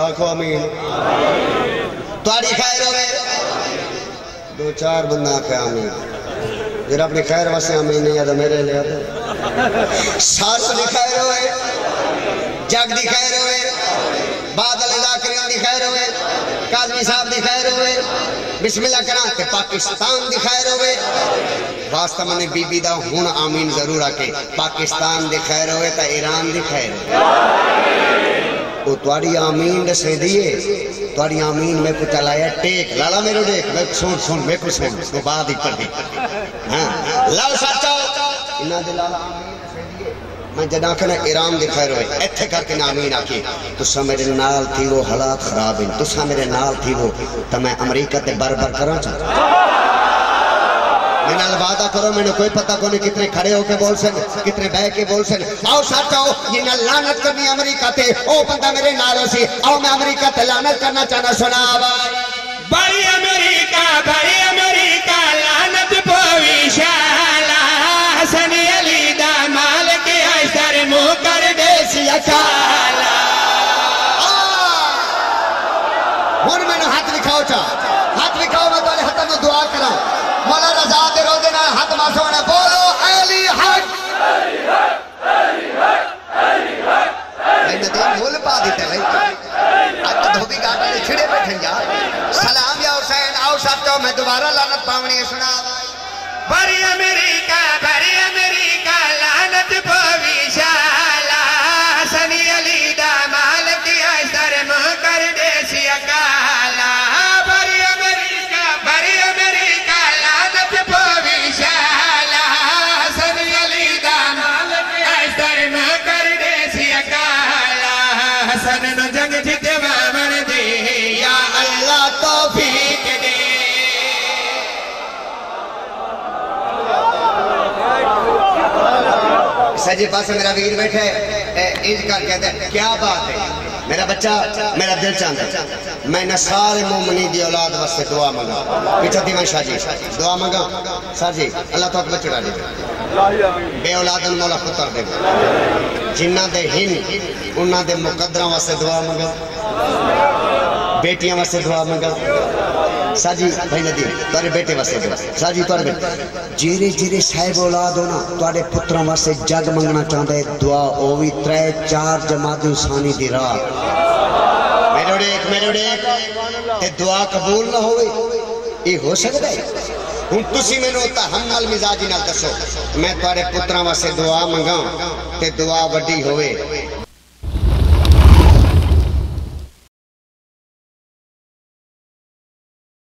آکھو آمین تاری خیر ہوئے دو چار بندہ آکھے آمین جر اپنی خیر واسے آمین نہیں آدھا میرے لئے آدھا ساسو دی خیر ہوئے جگ دی خیر ہوئے بادل ذاکرین دی خیر ہوئے قاضمی صاحب دی خیر ہوئے بسم اللہ کران کہ پاکستان دی خیر ہوئے واسطہ میں نے بی بی دا ہون آمین ضرور آکے پاکستان دی خیر ہوئے تا ایران دی خیر ہوئے وہ تواری آمین رسے دیئے تواری آمین میں کو چلایا ٹیک لالا میرے ڈیک میں سن میں کو سن تو بعد ہی پڑھ دی لاؤ ساتھ انہاں دے لالا آمین رسے دیئے میں جنہاں کہنا ایران دی خیر ہوئے ایتھے کر کے آمین آکی تسا میرے نال تھی وہ حالات خراب ہیں تسا میرے نال تھی وہ تو میں امریکہ تے بر کرنا چاہتا میں نال وعدہ کرو میں نے کوئی پتہ کو نہیں کتنے کھڑے ہو کے بول سن کتنے بہ کے بول سن آؤ ساتھ آؤ یہ نہ لعنت کرنی امریکہ تے او بندہ میرے نال ہو سی آؤ میں امریکہ تے لعنت کرنا چاہنا سنا آواز بڑی امریکہ لعنت پوی شالا حسن علی دا مالک اشتر مو کر دے سی اکالا ہون میں نے ہاتھ لکھاؤ چاہ ہاتھ لکھاؤ میں تولے ہاتھ میں دعا کرا مولا رضا دے رو دینا ہاتھ ماسونا بولو علی حق میں ندیم بھول پا دیتے ہیں آج تو دھوبی گاٹا نے چھڑے بیٹھیں جا سلام یا حسین آؤ ساتھ جاؤ میں دوبارہ لعنت پاونی سنا بڑی امریکہ لعنت پوی شالا حسن علی دا مالک اشتر مو کر دے سی اکالا بڑی امریکہ لعنت پوی شالا حسن علی دا مالک اشتر مو کر دے سی اکالا حسن نو جنگ جتے وامن دے یا اللہ توفیق دے سجی پاس میرا ویر بیٹھے انج کر کہتے ہیں کیا بات ہے میرا بچہ میرا دل چاہتا ہے میں نے سارے مومنی دی اولاد واسطے دعا مانگا پیچھا دیوان شاہ جی دعا مانگا سر جی اللہ تو اکبر چڑھا دے بے اولادن مولا خطر دے جنہ دے ہن انہ دے مقدرہ واسطے دعا مانگا بیٹیاں واسطے دعا مانگا ساجی بھائی ندی توارے بیٹے واسطے دعا ساجی توارے بیٹے جیرے صاحب اولاد ہونا توارے پتروں واسطے جگ منگنا چاہتا ہے دعا اووی 3-4 جماعت انسانی دی راہ میرے ڈیک تے دعا قبول نہ ہوئے یہ ہو سکتا ہے ہوں تسی میں نوتا ہم نال مزاجی نال دسو میں توارے پتروں واسطے دعا منگا تے دعا وڈی ہوئے